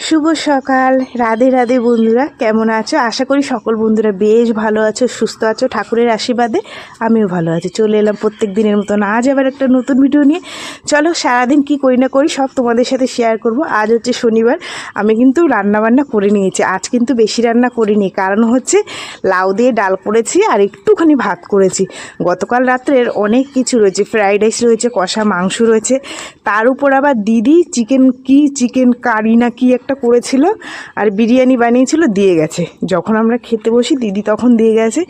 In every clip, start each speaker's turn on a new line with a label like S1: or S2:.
S1: শুভ সকাল, রাধে রাধে বন্ধুরা, কেমন আছো? আশা করি সকল বন্ধুরা বেশ ভালো আছো, সুস্থ আছো। ঠাকুরের আশীর্বাদে আমিও ভালো আছি। চলে এলাম প্রত্যেক দিনের মতন আজ আবার একটা নতুন ভিডিও নিয়ে। চলো সারাদিন কি করি না করি সব তোমাদের সাথে শেয়ার করব। আজ হচ্ছে শনিবার, আমি কিন্তু রান্নাবান্না করে নিয়েছি। আজ কিন্তু বেশি রান্না করিনি, কারণ হচ্ছে লাউ দিয়ে ডাল করেছি আর একটুখানি ভাত করেছি। গতকাল রাত্রের অনেক কিছু রয়েছে, ফ্রাইড রাইস রয়েছে, কষা মাংস রয়েছে, তার উপর আবার দিদি চিকেন কারি না কি একটা করেছিল আর বিরিয়ানি বানিয়েছিল, দিয়ে গেছে। যখন আমরা খেতে বসি দিদি তখন দিয়ে গেছে।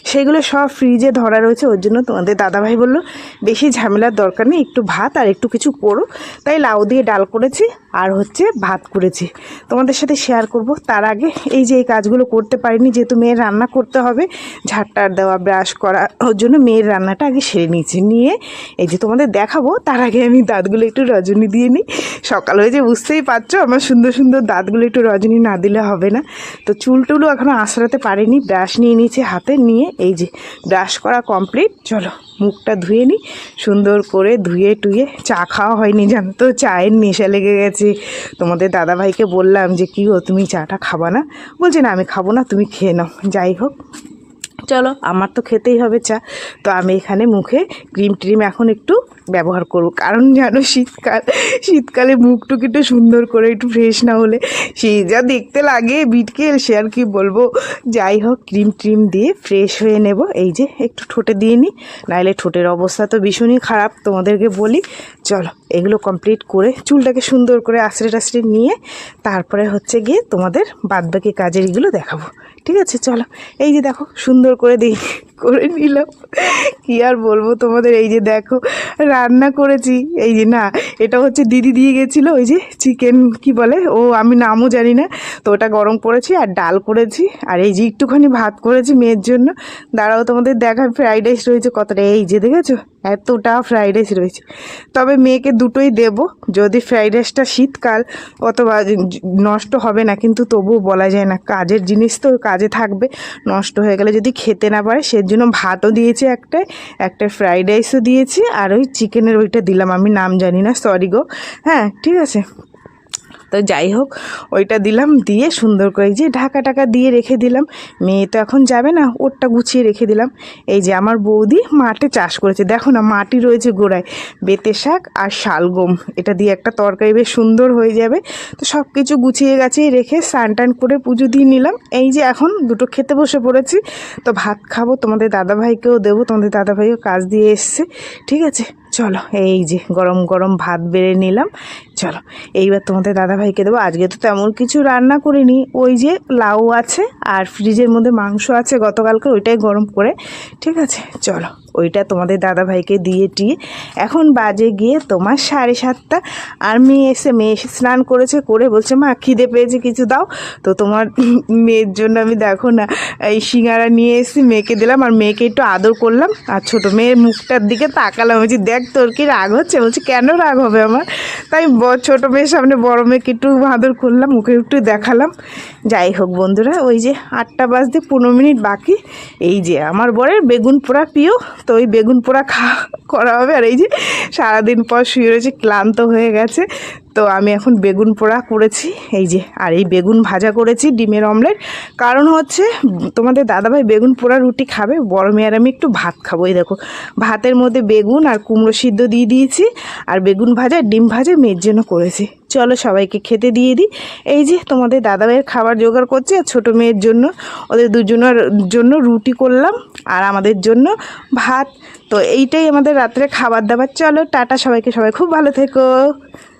S1: সেগুলো সব ফ্রিজে ধরা রয়েছে। ওর জন্য তোমাদের দাদাভাই বললো বেশি ঝামেলার দরকার নেই, একটু ভাত আর একটু কিছু করো। তাই লাউ দিয়ে ডাল করেছি আর হচ্ছে ভাত করেছি, তোমাদের সাথে শেয়ার করব। তার আগে এই যে এই কাজগুলো করতে পারিনি, যেহেতু মেয়ের রান্না করতে হবে, ঝাড়টার দেওয়া, ব্রাশ করা, ওর জন্য মেয়ের রান্নাটা আগে সেরে নিয়েছি। নিয়ে এই যে তোমাদের দেখাবো, তার আগে আমি দাঁতগুলো একটু রজনী দিয়ে নিই। সকাল হয়ে যে বুঝতেই পারছো, আমার সুন্দর সুন্দর দাঁতগুলো একটু রজনী না দিলে হবে না। তো চুলটুলও এখনও আঁচড়াতে পারিনি। ব্রাশ নিয়ে নিয়েছি হাতে, নিয়ে এই যে ব্রাশ করা কমপ্লিট। চলো মুখটা ধুয়ে নিই সুন্দর করে, ধুয়ে টুয়ে। চা খাওয়া হয়নি জানো তো, চায়ের নেশা লেগে গেছে। তোমাদের দাদাভাইকে বললাম যে কী গো, তুমি চাটা খাবা না? বলছে না আমি খাবো না, তুমি খেয়ে নাও। যাই হোক, চলো আমার তো খেতেই হবে চা। তো আমি এখানে মুখে ক্রিম এখন একটু ব্যবহার করব, কারণ জানো শীতকালে মুখটুক একটু সুন্দর করে একটু ফ্রেশ না হলে সে যা দেখতে লাগে বিটকেল, সে আর কি বলবো। যাই হোক, ক্রিম দিয়ে ফ্রেশ হয়ে নেব। এই যে একটু ঠোঁটে দিয়ে নিই, নাহলে ঠোঁটের অবস্থা তো ভীষণই খারাপ, তোমাদেরকে বলি। চলো এগুলো কমপ্লিট করে চুলটাকে সুন্দর করে আঁচড়ে নিয়ে তারপরে হচ্ছে গিয়ে তোমাদের বাদবাকি কাজের এগুলো দেখাবো, ঠিক আছে? চলো এই যে দেখো সুন্দর করে করে নিলাম। কি আর বলবো তোমাদের, এই যে দেখো রান্না করেছি। এই যে না, এটা হচ্ছে দিদি দিয়ে গেছিলো, ওই যে চিকেন কি বলে ও, আমি নামও জানি না। তো ওটা গরম করেছি আর ডাল করেছি, আর এই যে একটুখানি ভাত করেছি মেয়ের জন্য। দাঁড়াও তোমাদের দেখা, ফ্রাইড রাইস রয়েছে কতটা, এই যে দেখেছো এতটা ফ্রাইড রাইস রয়েছে। তবে মেয়েকে দুটোই দেব, যদি ফ্রাইড রাইসটা শীতকাল অত নষ্ট হবে না, কিন্তু তবুও বলা যায় না, কাজের জিনিস তো কাজে থাকবে, নষ্ট হয়ে গেলে যদি খেতে না পারে। সেজন্য ভাতও দিয়েছি, একটা ফ্রাইড রাইসও দিয়েছি, আর ওই চিকেনের ওইটা দিলাম, আমি নাম জানি না, সরি গো। হ্যাঁ ঠিক আছে, তো যাই হোক ওইটা দিলাম, দিয়ে সুন্দর করে যে ঢাকা দিয়ে রেখে দিলাম। মেয়ে তো এখন যাবে না, ওরটা গুছিয়ে রেখে দিলাম। এই যে আমার বৌদি মাঠে চাষ করেছে, দেখো না মাটি রয়েছে গোড়ায়, বেতে শাক আর শালগম, এটা দিয়ে একটা তরকারি বেশ সুন্দর হয়ে যাবে। তো সব কিছু গুছিয়ে গাছিয়ে রেখে স্নান টান করে পুজো দিয়ে নিলাম। এই যে এখন দুটো খেতে বসে পড়েছি, তো ভাত খাবো, তোমাদের দাদাভাইকেও দেবো, তোমাদের দাদাভাইও কাজ দিয়ে এসছে, ঠিক আছে? চলো এই যে গরম গরম ভাত বেড়ে নিলাম। চলো এইবার তোমাদের দাদাভাইকে দেবো। আজকে তো তেমন কিছু রান্না করিনি, ওই যে লাউ আছে আর ফ্রিজের মধ্যে মাংস আছে গতকালকে, ওইটাই গরম করে, ঠিক আছে? চলো ওইটা তোমাদের দাদাভাইকে দিয়ে এখন বাজে গিয়ে তোমার 7:30। আর মেয়ে এসে স্নান করেছে, করে বলছে মা খিদে পেয়েছে কিছু দাও। তো তোমার মেয়ের জন্য আমি দেখো না এই সিঙ্গারা নিয়ে এসে মেয়েকে দিলাম, আর মেয়েকে একটু আদর করলাম, আর ছোটো মেয়ের মুখটার দিকে তাকালাম, বলছি দেখ তোর কি রাগ হচ্ছে? বলছি কেন রাগ হবে আমার? তাই ছোটো মেয়ের সামনে বড় মেয়েকে একটু আদর করলাম, মুখে একটু দেখালাম। যাই হোক বন্ধুরা, ওই যে 8টা বাজতে 15 মিনিট বাকি। এই যে আমার বরের বেগুন পোড়া প্রিয়, তো ওই বেগুন পোড়া করা হবে। আর এই যে সারাদিন পর শুয়ে রয়েছে, ক্লান্ত হয়ে গেছে, তো আমি এখন বেগুন পোড়া করেছি। এই যে আর এই বেগুন ভাজা করেছি, ডিমের অমলেট। কারণ হচ্ছে তোমাদের দাদাভাই বেগুন পোড়া রুটি খাবে, বড় মেয়ে আর আমি একটু ভাত খাবো। এই দেখো ভাতের মধ্যে বেগুন আর কুমড়ো সিদ্ধ দিয়ে দিয়েছি, আর বেগুন ভাজা ডিম ভাজা মেয়ের জন্য করেছি। চলো সবাইকে খেতে দিয়ে দিই। এই যে তোমাদের দাদাভাইয়ের খাবার জোগাড় করছে, আর ছোটো মেয়ের জন্য, ওদের দুজনের জন্য রুটি করলাম, আর আমাদের জন্য ভাত। তো এইটাই আমাদের রাত্রে খাবার দাবার। চলো টাটা সবাইকে, সবাই খুব ভালো থেকো।